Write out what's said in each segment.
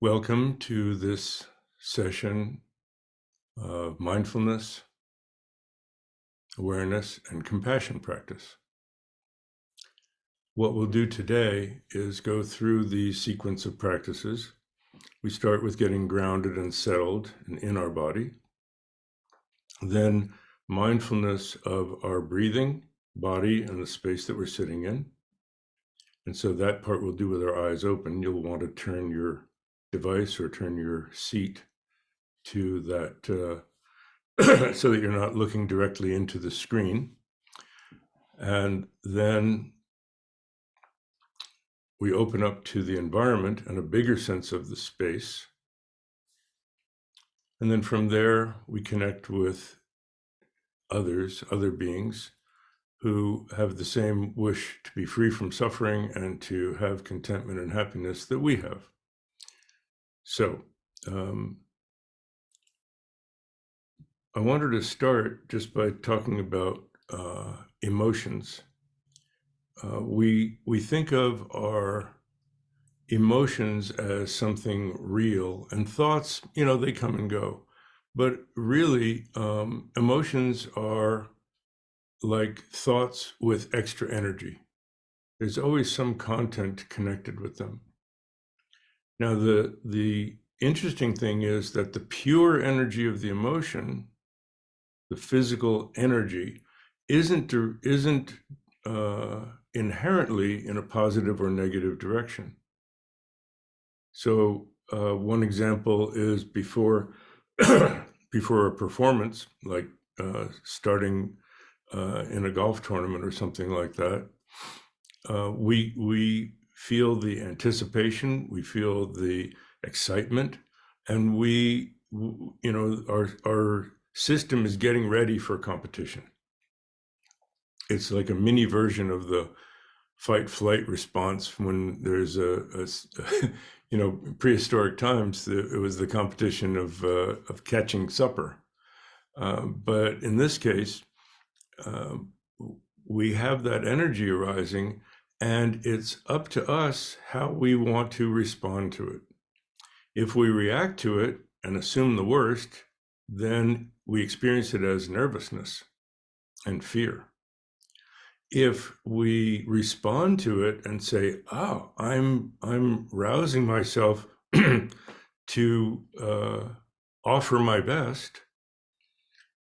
Welcome to this session of mindfulness, awareness, and compassion practice. What we'll do today is go through the sequence of practices. We start with getting grounded and settled and in our body. Then mindfulness of our breathing, body, and the space that we're sitting in. And so that part we'll do with our eyes open. You'll want to turn your device or turn your seat to that so that you're not looking directly into the screen. And then we open up to the environment and a bigger sense of the space. And then from there, we connect with other beings who have the same wish to be free from suffering and to have contentment and happiness that we have. So, I wanted to start just by talking about emotions. We think of our emotions as something real, and thoughts, they come and go. But really, emotions are like thoughts with extra energy. There's always some content connected with them. Now, the interesting thing is that the pure energy of the emotion, the physical energy, isn't inherently in a positive or negative direction. So one example is before before a performance, like starting in a golf tournament or something like that, we feel the anticipation, we feel the excitement, and our system is getting ready for competition. It's like a mini version of the fight-flight response when there's prehistoric times. It was the competition of catching supper. But in this case, we have that energy arising, and it's up to us how we want to respond to it. If we react to it and assume the worst, then we experience it as nervousness and fear. If we respond to it and say, "Oh, I'm rousing myself to offer my best,"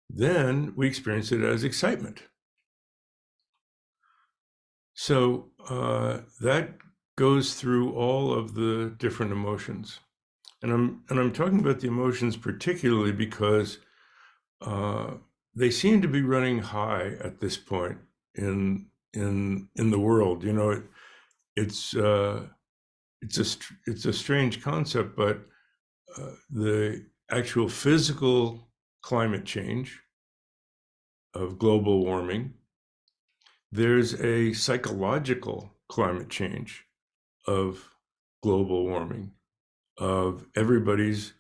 then we experience it as excitement. So that goes through all of the different emotions, and I'm talking about the emotions particularly because they seem to be running high at this point in the world. It's a strange concept, but the actual physical climate change of global warming, there's a psychological climate change of global warming, of everybody's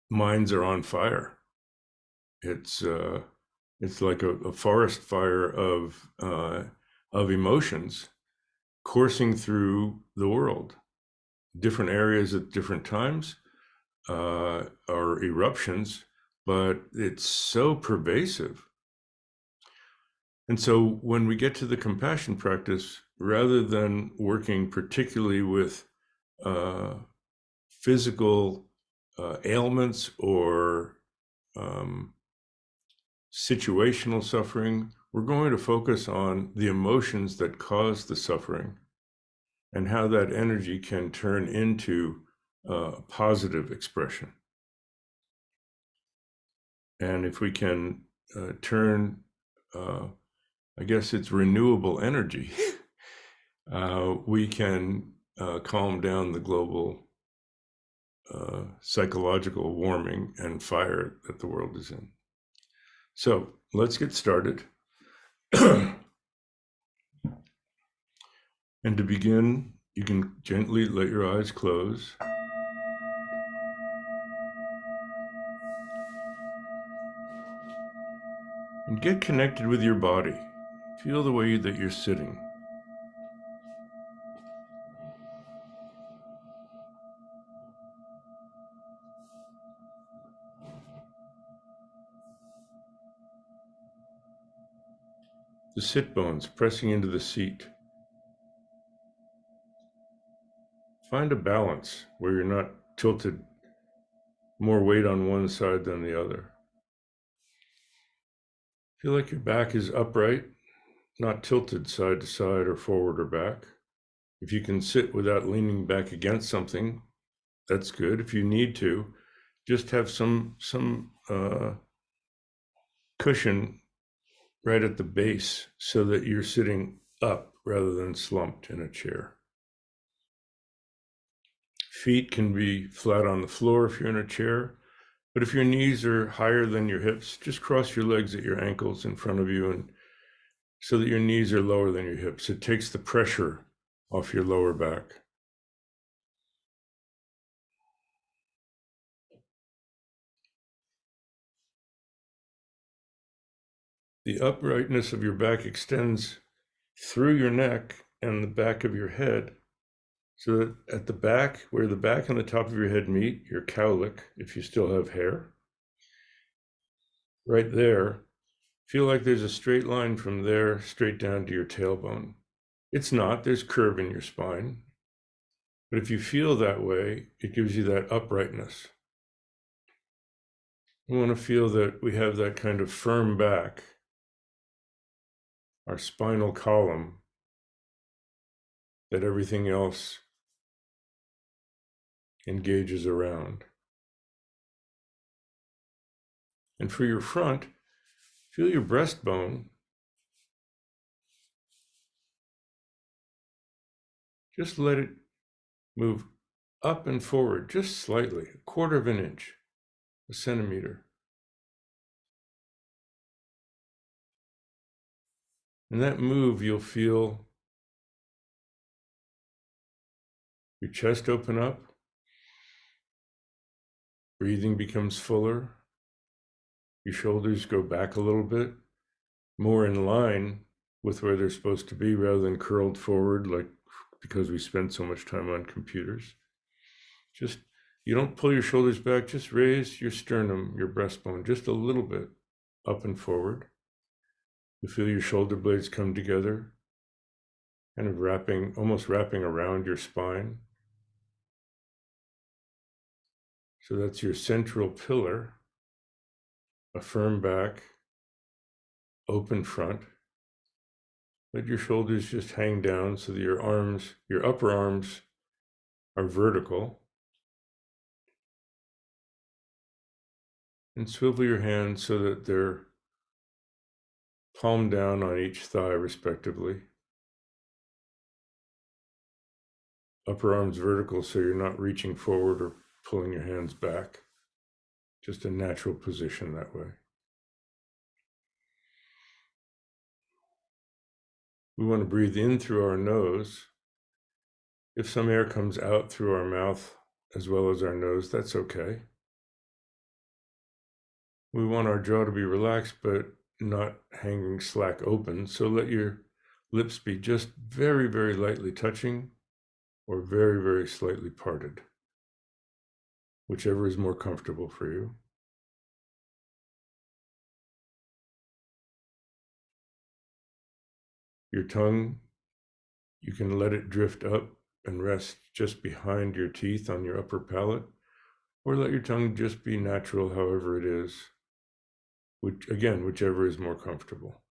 minds are on fire. It's like a forest fire of emotions coursing through the world. Different areas at different times are eruptions, but it's so pervasive. And so when we get to the compassion practice, rather than working particularly with physical ailments or situational suffering, we're going to focus on the emotions that cause the suffering and how that energy can turn into positive expression. And if we can turn, I guess it's renewable energy, we can calm down the global psychological warming and fire that the world is in. So let's get started. And to begin, you can gently let your eyes close. And get connected with your body. Feel the way that you're sitting. The sit bones pressing into the seat. Find a balance where you're not tilted more weight on one side than the other. Feel like your back is upright, not tilted side to side or forward or back. If you can sit without leaning back against something, that's good. If you need to, just have some cushion right at the base so that you're sitting up rather than slumped in a chair. Feet can be flat on the floor if you're in a chair, but if your knees are higher than your hips, just cross your legs at your ankles in front of you and so that your knees are lower than your hips. It takes the pressure off your lower back. The uprightness of your back extends through your neck and the back of your head, so that at the back, where the back and the top of your head meet, your cowlick, if you still have hair, right there, feel like there's a straight line from there straight down to your tailbone. It's not, there's curve in your spine. But if you feel that way, it gives you that uprightness. We want to feel that we have that kind of firm back, our spinal column, that everything else engages around. And for your front, feel your breastbone. Just let it move up and forward just slightly, a quarter of an inch, a centimeter. In that move, you'll feel your chest open up, breathing becomes fuller, your shoulders go back a little bit, more in line with where they're supposed to be rather than curled forward, like because we spend so much time on computers. Just, you don't pull your shoulders back, just raise your sternum, your breastbone, just a little bit up and forward. You feel your shoulder blades come together, kind of almost wrapping around your spine. So that's your central pillar, a firm back, open front. Let your shoulders just hang down so that your upper arms are vertical. And swivel your hands so that they're palm down on each thigh respectively. Upper arms vertical so you're not reaching forward or pulling your hands back. Just a natural position that way. We want to breathe in through our nose. If some air comes out through our mouth as well as our nose, that's okay. We want our jaw to be relaxed, but not hanging slack open. So let your lips be just very, very lightly touching or very, very slightly parted, whichever is more comfortable for you. Your tongue, you can let it drift up and rest just behind your teeth on your upper palate, or let your tongue just be natural however it is, whichever is more comfortable.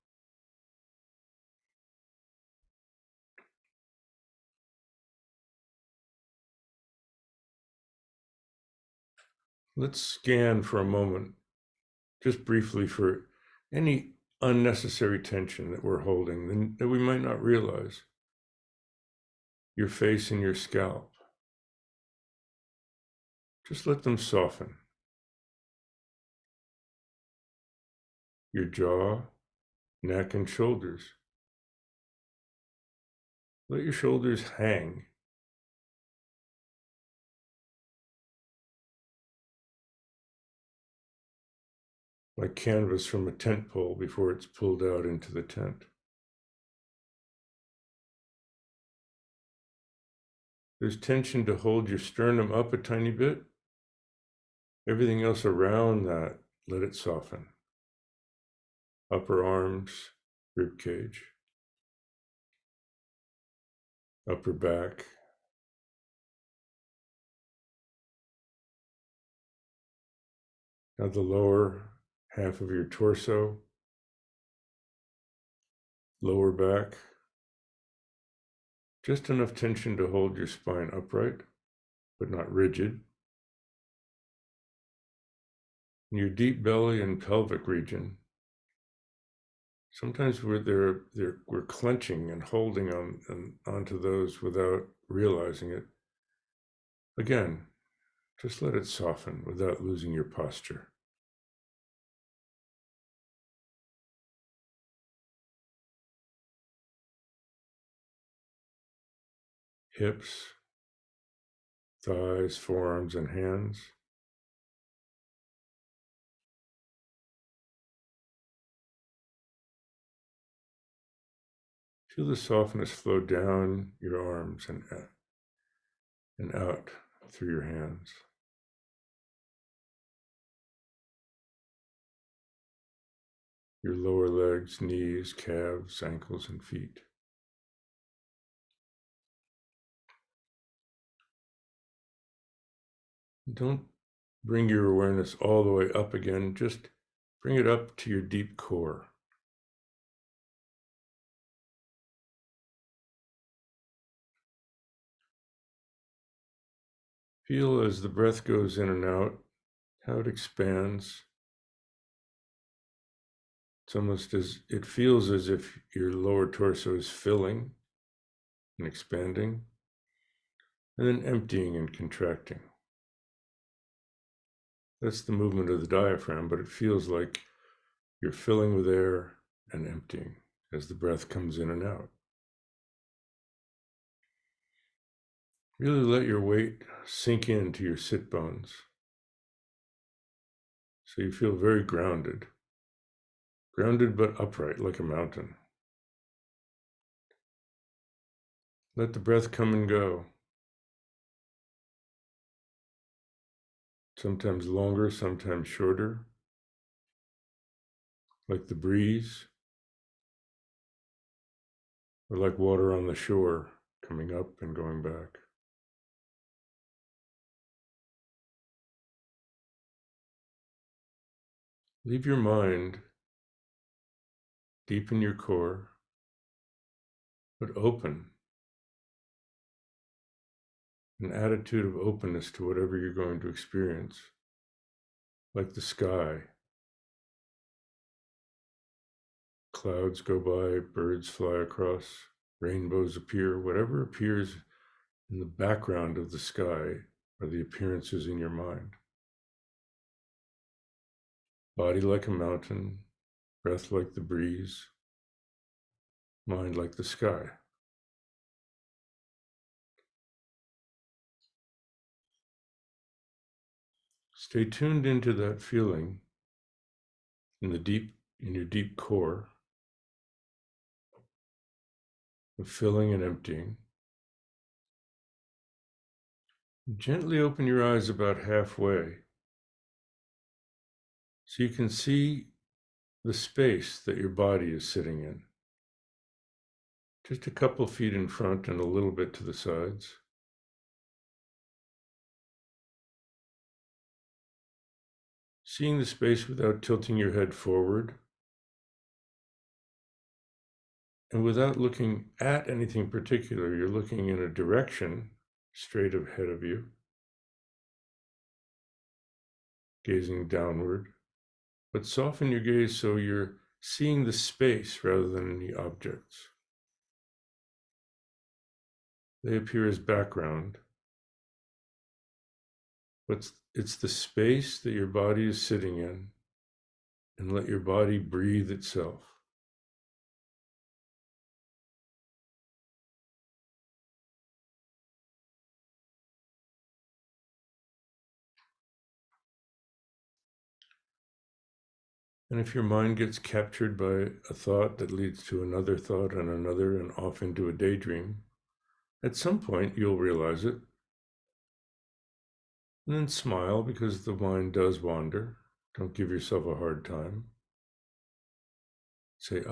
Let's scan for a moment, just briefly, for any unnecessary tension that we're holding that we might not realize. Your face and your scalp. Just let them soften. Your jaw, neck, and shoulders. Let your shoulders hang. Like canvas from a tent pole before it's pulled out into the tent. There's tension to hold your sternum up a tiny bit. Everything else around that, let it soften. Upper arms, rib cage, upper back, now the lower half of your torso, lower back, just enough tension to hold your spine upright, but not rigid. In your deep belly and pelvic region, sometimes we're clenching and holding onto those without realizing it. Again, just let it soften without losing your posture. Hips, thighs, forearms, and hands. Feel the softness flow down your arms and out through your hands. Your lower legs, knees, calves, ankles, and feet. Don't bring your awareness all the way up again, just bring it up to your deep core. Feel as the breath goes in and out, how it expands. It feels as if your lower torso is filling and expanding, and then emptying and contracting. That's the movement of the diaphragm, but it feels like you're filling with air and emptying as the breath comes in and out. Really let your weight sink into your sit bones so you feel very grounded but upright like a mountain. Let the breath come and go. Sometimes longer, sometimes shorter, like the breeze, or like water on the shore, coming up and going back. Leave your mind deep in your core, but open. An attitude of openness to whatever you're going to experience, like the sky. Clouds go by, birds fly across, rainbows appear, whatever appears in the background of the sky are the appearances in your mind. Body like a mountain, breath like the breeze, mind like the sky. Stay tuned into that feeling in your deep core of filling and emptying. Gently open your eyes about halfway so you can see the space that your body is sitting in. Just a couple feet in front and a little bit to the sides. Seeing the space without tilting your head forward and without looking at anything particular. You're looking in a direction straight ahead of you, gazing downward, but soften your gaze so you're seeing the space rather than any objects. They appear as background, but it's the space that your body is sitting in, and let your body breathe itself. And if your mind gets captured by a thought that leads to another thought and another and off into a daydream, at some point you'll realize it. And then smile because the mind does wander. Don't give yourself a hard time. Say,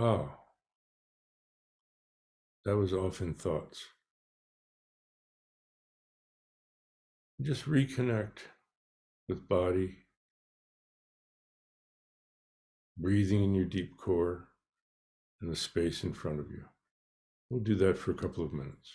That was often thoughts. Just reconnect with body, breathing in your deep core and the space in front of you. We'll do that for a couple of minutes.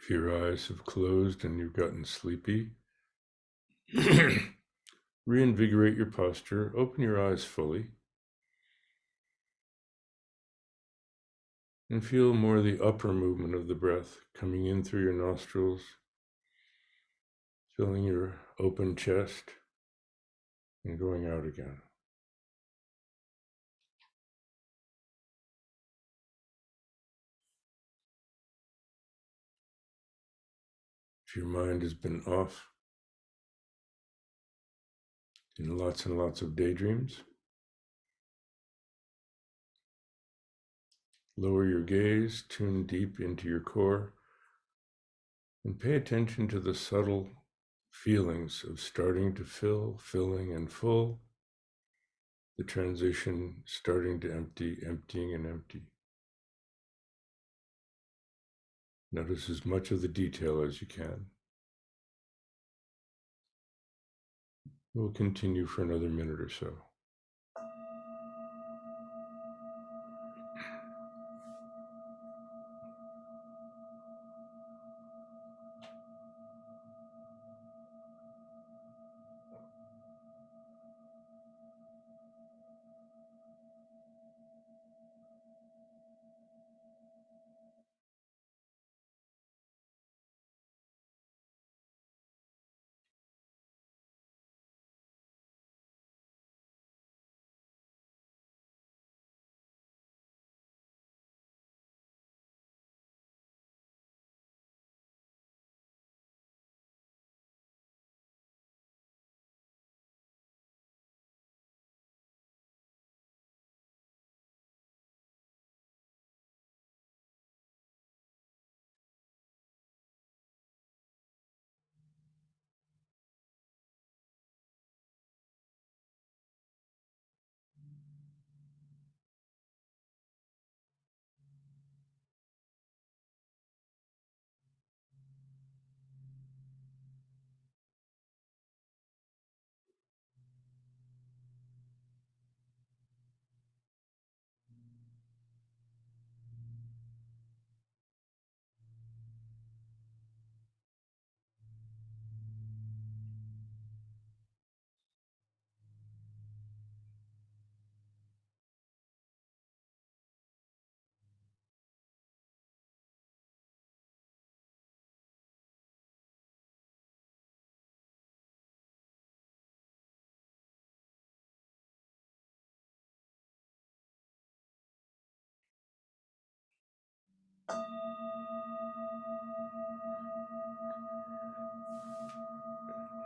If your eyes have closed and you've gotten sleepy, reinvigorate your posture, open your eyes fully, and feel more of the upper movement of the breath coming in through your nostrils, filling your open chest, and going out again. If your mind has been off in lots and lots of daydreams, lower your gaze, tune deep into your core, and pay attention to the subtle feelings of starting to fill, filling, and full, the transition starting to empty, emptying, and empty. Notice as much of the detail as you can. We'll continue for another minute or so.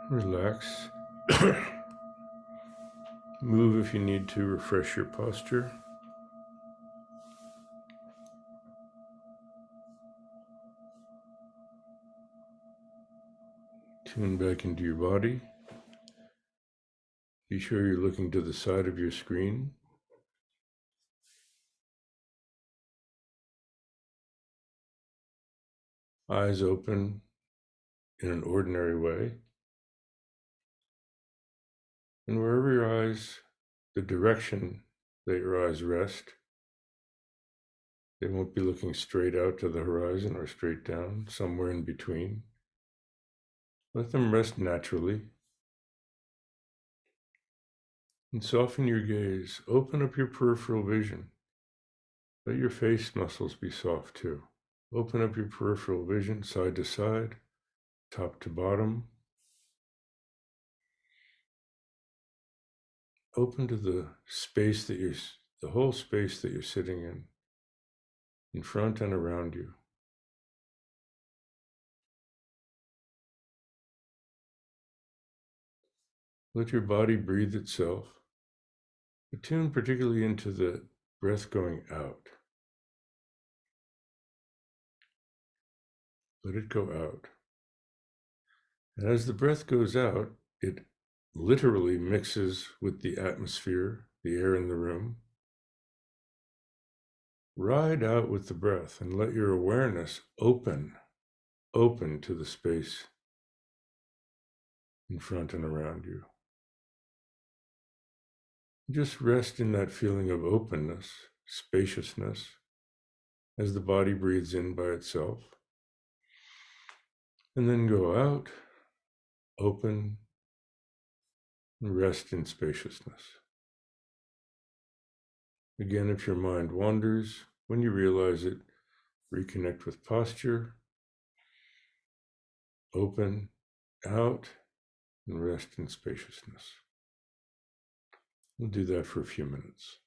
Relax. Move if you need to, refresh your posture. Tune back into your body. Be sure you're looking to the side of your screen. Eyes open in an ordinary way. And wherever your eyes, the direction that your eyes rest, they won't be looking straight out to the horizon or straight down, somewhere in between. Let them rest naturally. And soften your gaze. Open up your peripheral vision. Let your face muscles be soft too. Open up your peripheral vision side to side, top to bottom. Open to the space that the whole space that you're sitting in front and around you. Let your body breathe itself. Attune particularly into the breath going out. Let it go out. And as the breath goes out, it literally mixes with the atmosphere, the air in the room. Ride out with the breath and let your awareness open to the space in front and around you. Just rest in that feeling of openness, spaciousness, as the body breathes in by itself. And then go out, open, and rest in spaciousness. Again, if your mind wanders, when you realize it, reconnect with posture, open, out, and rest in spaciousness. We'll do that for a few minutes.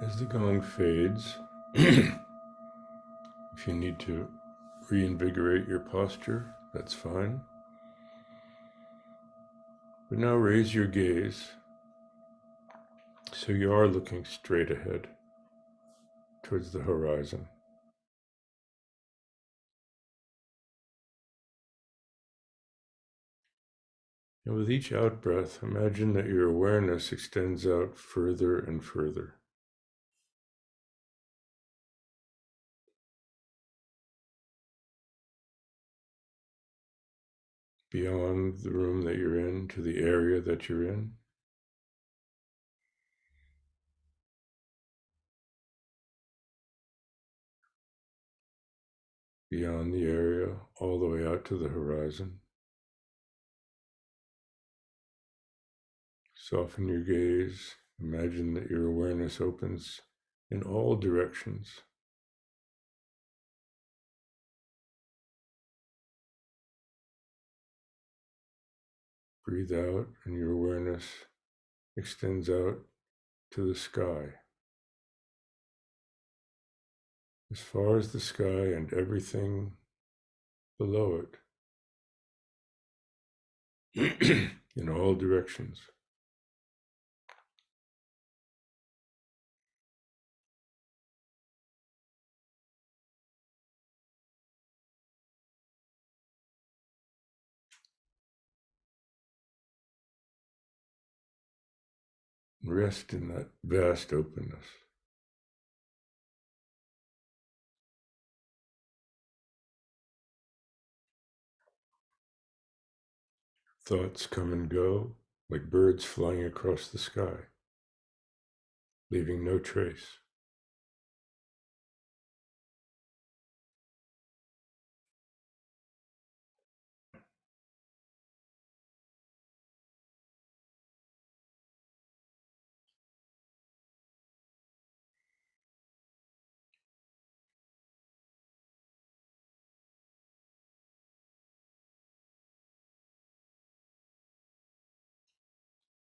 As the gong fades, if you need to reinvigorate your posture, that's fine. But now raise your gaze so you are looking straight ahead towards the horizon. And with each out breath, imagine that your awareness extends out further and further. Beyond the room that you're in, to the area that you're in. Beyond the area, all the way out to the horizon. Soften your gaze. Imagine that your awareness opens in all directions. Breathe out, and your awareness extends out to the sky. As far as the sky and everything below it, in all directions. Rest in that vast openness. Thoughts come and go like birds flying across the sky, leaving no trace.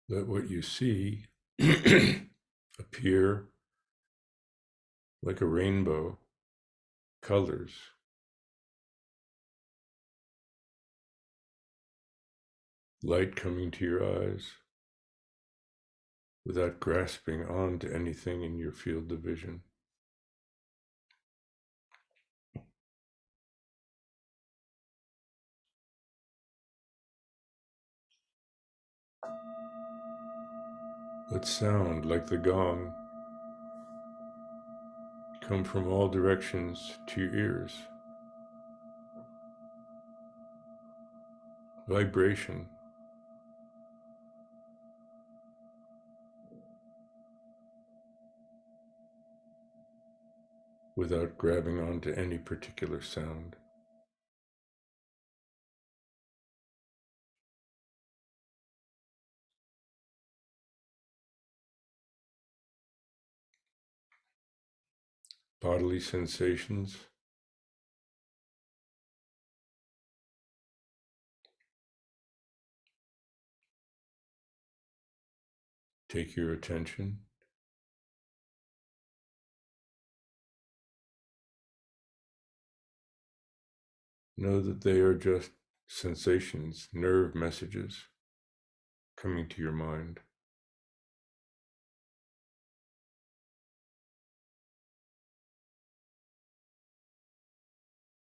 Let what you see appear like a rainbow, colors, light coming to your eyes without grasping on to anything in your field of vision. Let sound like the gong come from all directions to your ears. Vibration, without grabbing onto any particular sound. Bodily sensations, take your attention. Know that they are just sensations, nerve messages coming to your mind.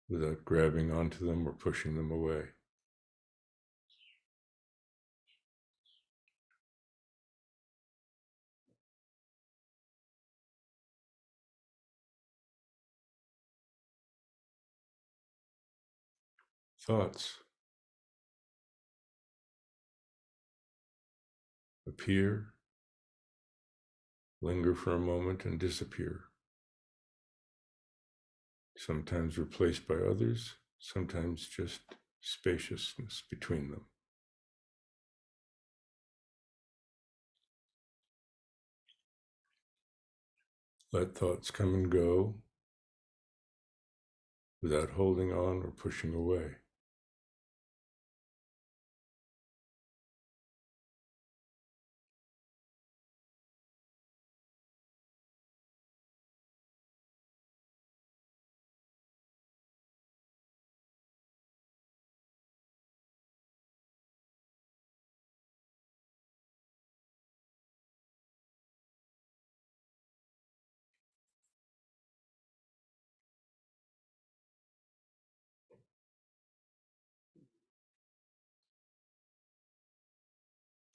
Without grabbing onto them or pushing them away. Thoughts appear, linger for a moment, and disappear. Sometimes replaced by others, sometimes just spaciousness between them. Let thoughts come and go without holding on or pushing away.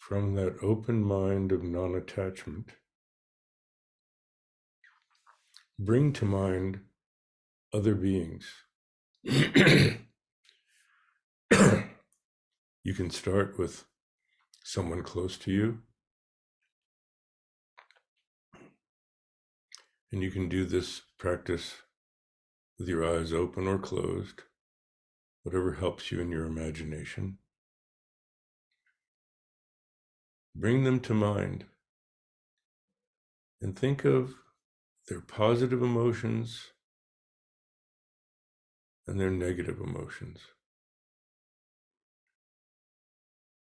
from that open mind of non-attachment, bring to mind other beings. You can start with someone close to you, and you can do this practice with your eyes open or closed, whatever helps you in your imagination. Bring them to mind and think of their positive emotions and their negative emotions.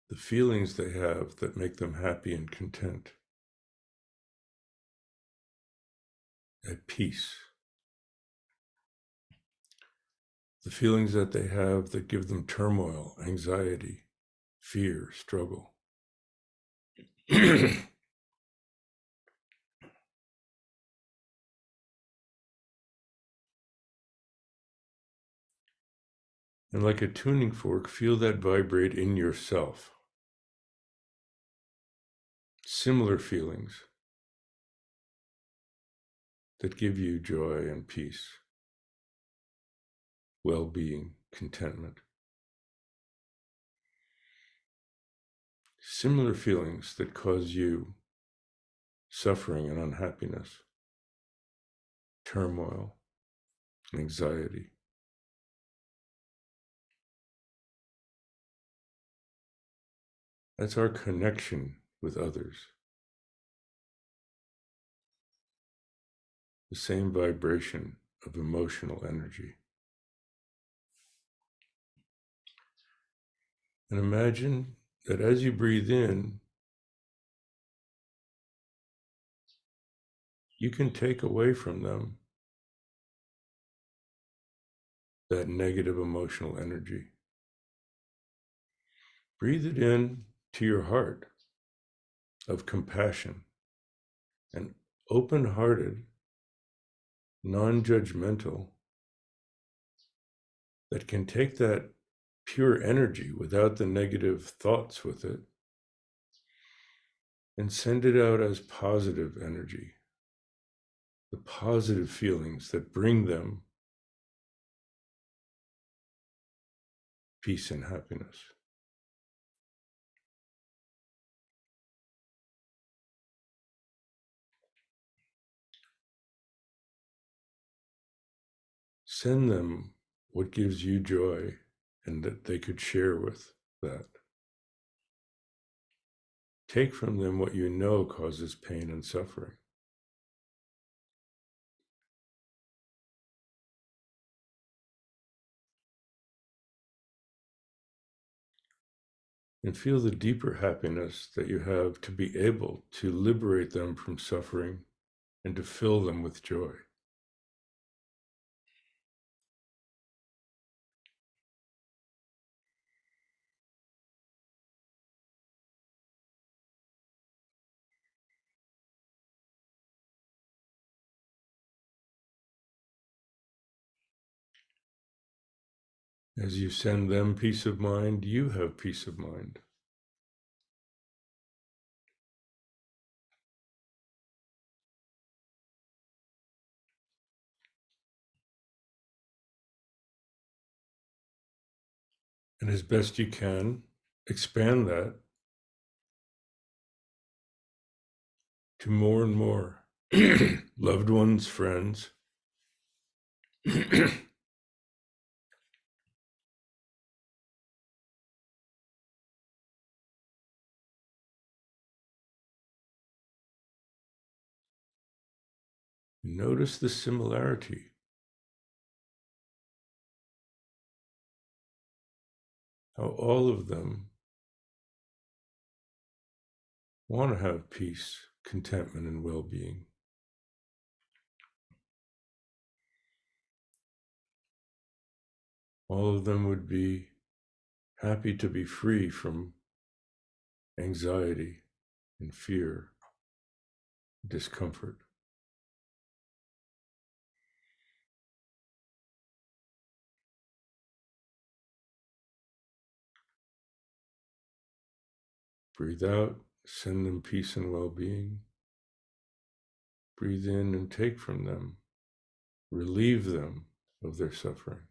The feelings they have that make them happy and content, at peace. The feelings that they have that give them turmoil, anxiety, fear, struggle. And like a tuning fork, feel that vibrate in yourself. Similar feelings that give you joy and peace, well-being, contentment. Similar feelings that cause you suffering and unhappiness, turmoil, anxiety. That's our connection with others. The same vibration of emotional energy. And imagine that as you breathe in, you can take away from them that negative emotional energy. Breathe it in to your heart of compassion and open-hearted, non-judgmental, that can take that pure energy without the negative thoughts with it and send it out as positive energy, the positive feelings that bring them peace and happiness. Send them what gives you joy and that they could share with that. Take from them what you know causes pain and suffering. And feel the deeper happiness that you have to be able to liberate them from suffering and to fill them with joy. As you send them peace of mind, you have peace of mind. And as best you can, expand that to more and more loved ones, friends. Notice the similarity. How all of them want to have peace, contentment, and well-being. All of them would be happy to be free from anxiety and fear, discomfort. Breathe out, send them peace and well-being. Breathe in and take from them, relieve them of their suffering.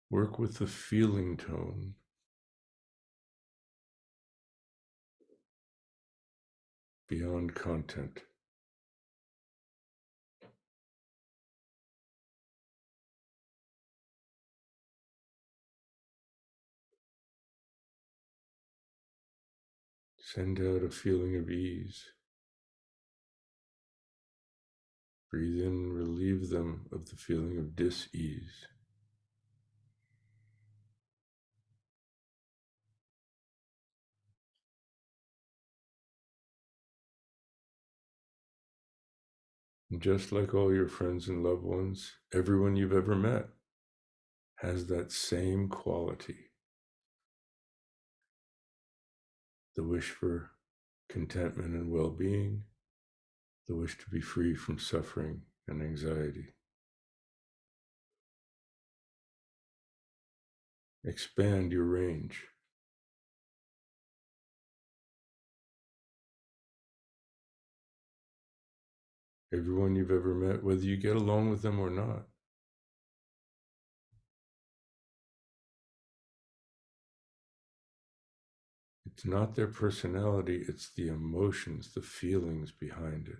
Work with the feeling tone. Beyond content. Send out a feeling of ease. Breathe in, relieve them of the feeling of dis-ease. And just like all your friends and loved ones, everyone you've ever met has that same quality. The wish for contentment and well-being, the wish to be free from suffering and anxiety. Expand your range. Everyone you've ever met, whether you get along with them or not. It's not their personality, it's the emotions, the feelings behind it.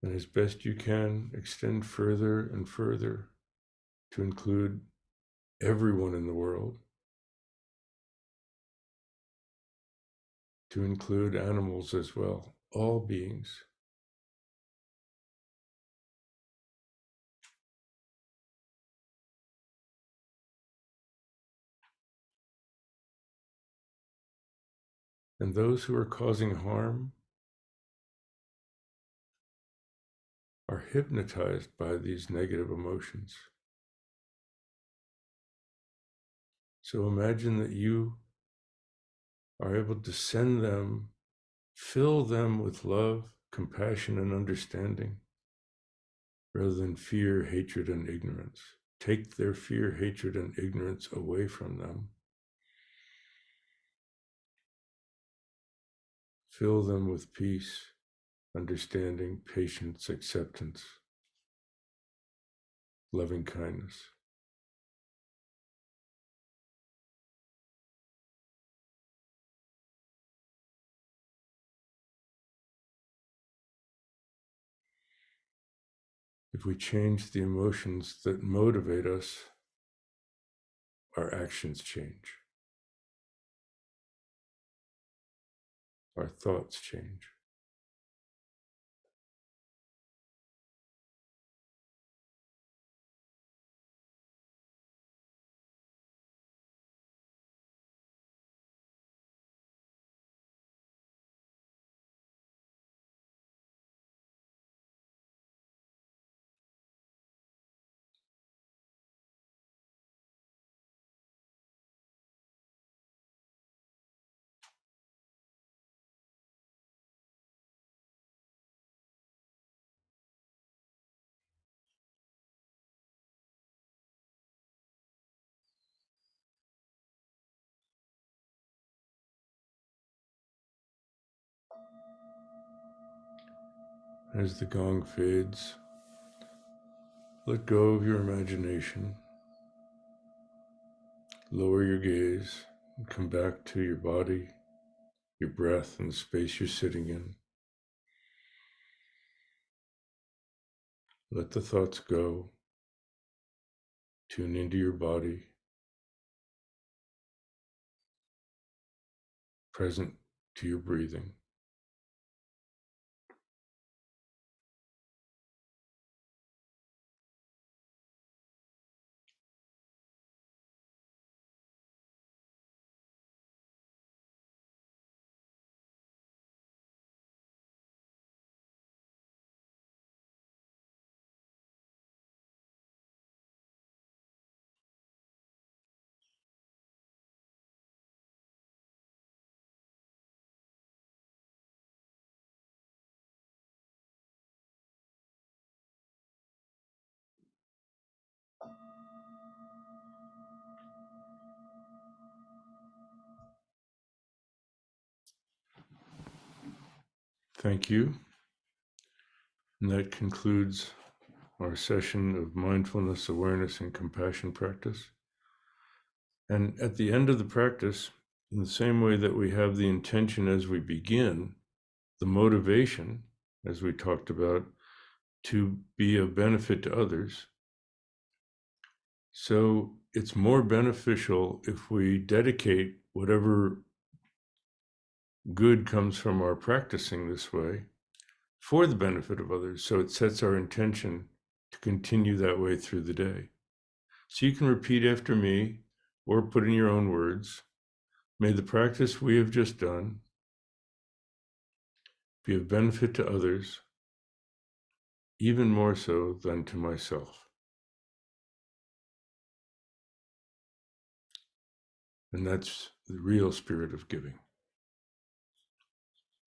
And as best you can, extend further and further to include everyone in the world, to include animals as well, all beings. And those who are causing harm are hypnotized by these negative emotions. So imagine that you are able to send them, fill them with love, compassion, and understanding, rather than fear, hatred, and ignorance. Take their fear, hatred, and ignorance away from them. Fill them with peace, understanding, patience, acceptance, loving kindness. If we change the emotions that motivate us, our actions change. Our thoughts change. As the gong fades, let go of your imagination. Lower your gaze and come back to your body, your breath, and the space you're sitting in. Let the thoughts go. Tune into your body, present to your breathing. Thank you. And that concludes our session of mindfulness, awareness, and compassion practice. And at the end of the practice, in the same way that we have the intention as we begin, the motivation, as we talked about, to be of benefit to others. So it's more beneficial if we dedicate whatever good comes from our practicing this way for the benefit of others. So it sets our intention to continue that way through the day. So you can repeat after me or put in your own words. May the practice we have just done be of benefit to others, even more so than to myself. And that's the real spirit of giving.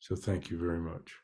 So thank you very much.